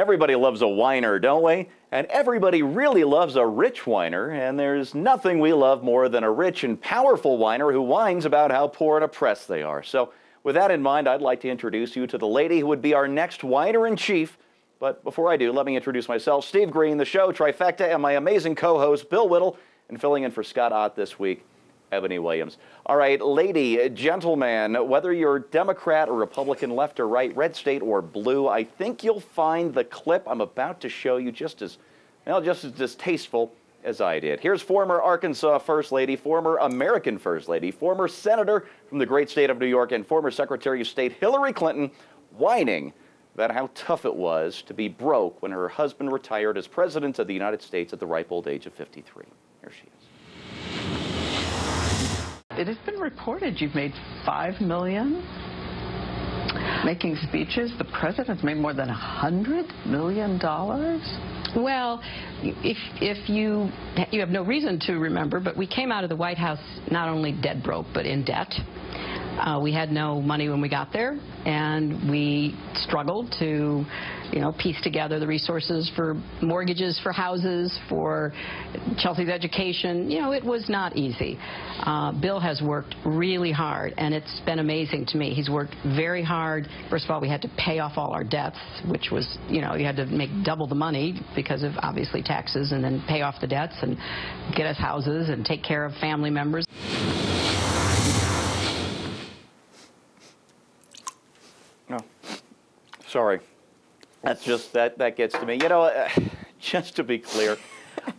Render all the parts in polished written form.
Everybody loves a whiner, don't we? And everybody really loves a rich whiner, and there's nothing we love more than a rich and powerful whiner who whines about how poor and oppressed they are. So with that in mind, I'd like to introduce you to the lady who would be our next whiner-in-chief. But before I do, let me introduce myself, Steve Green, the show Trifecta, and my amazing co-host, Bill Whittle, and filling in for Scott Ott this week, Ebony Williams. All right, lady, gentleman, whether you're Democrat or Republican, left or right, red state or blue, I think you'll find the clip I'm about to show you just as distasteful as I did. Here's former Arkansas First Lady, former American First Lady, former Senator from the great state of New York, and former Secretary of State Hillary Clinton whining about how tough it was to be broke when her husband retired as President of the United States at the ripe old age of 53. Here she is. It has been reported you've made $5 million making speeches. The president's made more than $100 million. Well, if you have no reason to remember, but we came out of the White House not only dead broke, but in debt. We had no money when we got there, and we struggled to, piece together the resources for mortgages, for houses, for Chelsea's education. It was not easy. Bill has worked really hard, and it's been amazing to me. He's worked very hard. First of all, we had to pay off all our debts, which was, you had to make double the money because of, obviously, taxes, and then pay off the debts and get us houses and take care of family members. No, sorry. That's just, that gets to me. Just to be clear,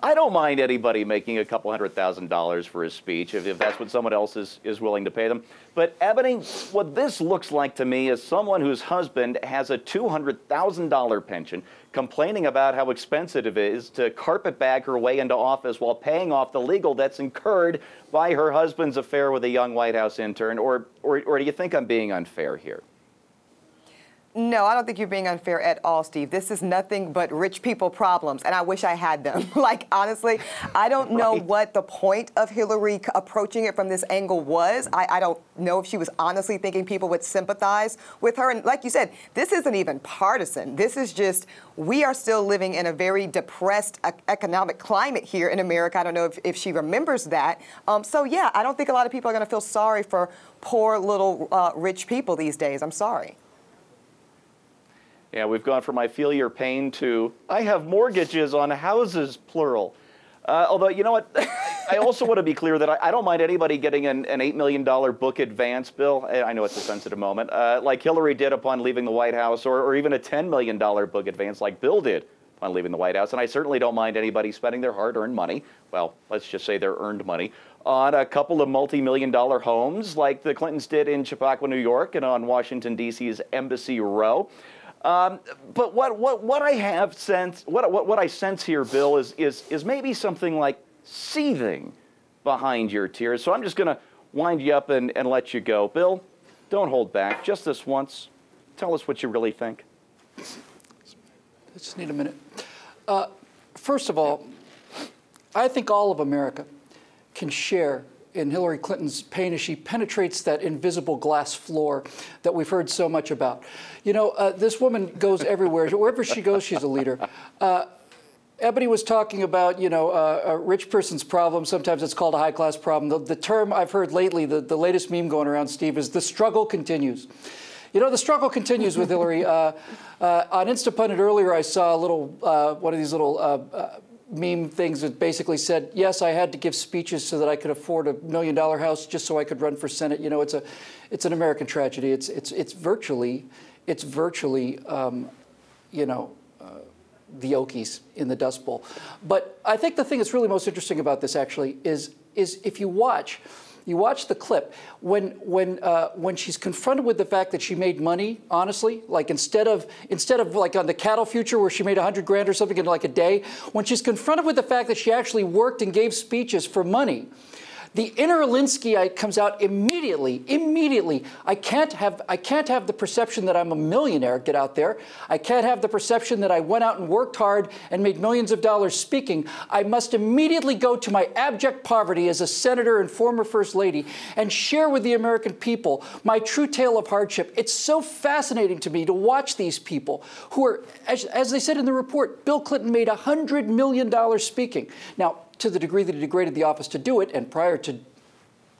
I don't mind anybody making a couple $100,000 for his speech if that's what someone else is willing to pay them. But Ebony, what this looks like to me is someone whose husband has a $200,000 pension complaining about how expensive it is to carpetbag her way into office while paying off the legal debts incurred by her husband's affair with a young White House intern. Or do you think I'm being unfair here? No, I don't think you're being unfair at all, Steve. This is nothing but rich people problems, and I wish I had them. Honestly, I don't know what the point of Hillary approaching it from this angle was. I don't know if she was honestly thinking people would sympathize with her. And like you said, this isn't even partisan. This is just, we are still living in a very depressed economic climate here in America. I don't know if she remembers that. So, yeah, I don't think a lot of people are going to feel sorry for poor little rich people these days. I'm sorry. Yeah, we've gone from I feel your pain to I have mortgages on houses, plural. Although, you know what? I also want to be clear that I don't mind anybody getting an $8 million book advance, Bill. I know it's a sensitive moment, like Hillary did upon leaving the White House, or even a $10 million book advance like Bill did upon leaving the White House. And I certainly don't mind anybody spending their hard-earned money, well, let's just say their earned money, on a couple of multi-million-dollar homes like the Clintons did in Chappaqua, New York, and on Washington, D.C.'s Embassy Row. But what I sense here, Bill, is maybe something like seething behind your tears. So I'm just going to wind you up and let you go. Bill, don't hold back. Just this once. Tell us what you really think. I just need a minute. First of all, I think all of America can share in Hillary Clinton's pain as she penetrates that invisible glass floor that we've heard so much about. This woman goes everywhere. Wherever she goes, she's a leader. Ebony was talking about, a rich person's problem. Sometimes it's called a high-class problem. The term I've heard lately, the latest meme going around, Steve, is the struggle continues. The struggle continues with Hillary. On Instapundit earlier, I saw a little, one of these little meme things that basically said, yes, I had to give speeches so that I could afford a $1 million house just so I could run for Senate. It's an American tragedy. It's virtually the Okies in the Dust Bowl. But I think the thing that's really most interesting about this actually is if you watch the clip, when she's confronted with the fact that she made money, honestly, like instead of like on the cattle future where she made 100 grand or something in like a day, when she's confronted with the fact that she actually worked and gave speeches for money, The inner Alinskyite comes out immediately. Immediately. I can't have the perception that I'm a millionaire. Get out there. I can't have the perception that I went out and worked hard and made millions of dollars speaking. I must immediately go to my abject poverty as a senator and former first lady and share with the American people my true tale of hardship. It's so fascinating to me to watch these people who are, as they said in the report, Bill Clinton made $100 million speaking. Now, to the degree that he degraded the office to do it, and prior to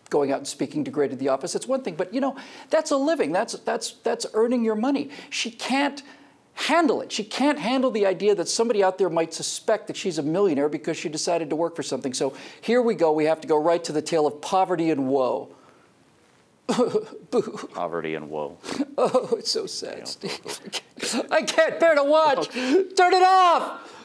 going out and speaking degraded the office, it's one thing. But, you know, that's a living. That's earning your money. She can't handle it. She can't handle the idea that somebody out there might suspect that she's a millionaire because she decided to work for something. So here we go. We have to go right to the tale of poverty and woe. Poverty and woe. Oh, it's so sad, Steve. I can't bear to watch. Turn it off.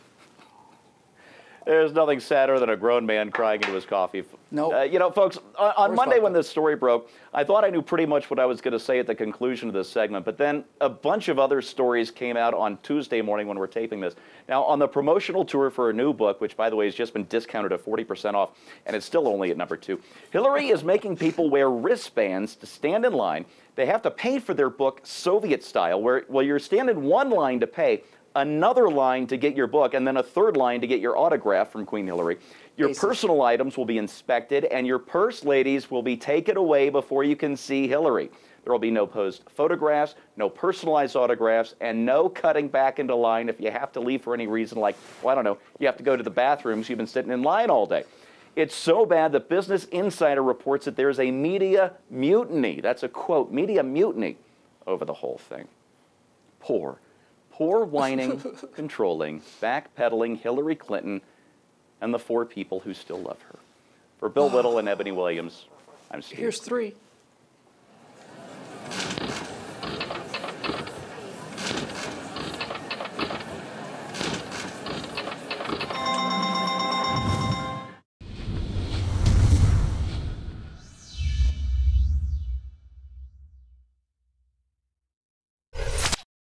There's nothing sadder than a grown man crying into his coffee. No. You know, folks, on Monday when this story broke, I thought I knew pretty much what I was going to say at the conclusion of this segment, but then a bunch of other stories came out on Tuesday morning when we're taping this. Now, on the promotional tour for a new book, which, by the way, has just been discounted at 40% off, and it's still only at #2, Hillary is making people wear wristbands to stand in line. They have to pay for their book Soviet style, where you're standing in one line to pay, another line to get your book, and then a third line to get your autograph from Queen Hillary. Your personal items will be inspected, and your purse, ladies, will be taken away before you can see Hillary. There will be no posed photographs, no personalized autographs, and no cutting back into line if you have to leave for any reason, like, well, I don't know, you have to go to the bathrooms, you've been sitting in line all day. It's so bad that Business Insider reports that there's a media mutiny. That's a quote, media mutiny over the whole thing. Poor, whining, controlling, backpedaling Hillary Clinton and the 4 people who still love her. For Bill Little and Ebony Williams, I'm Steve. Here's 3.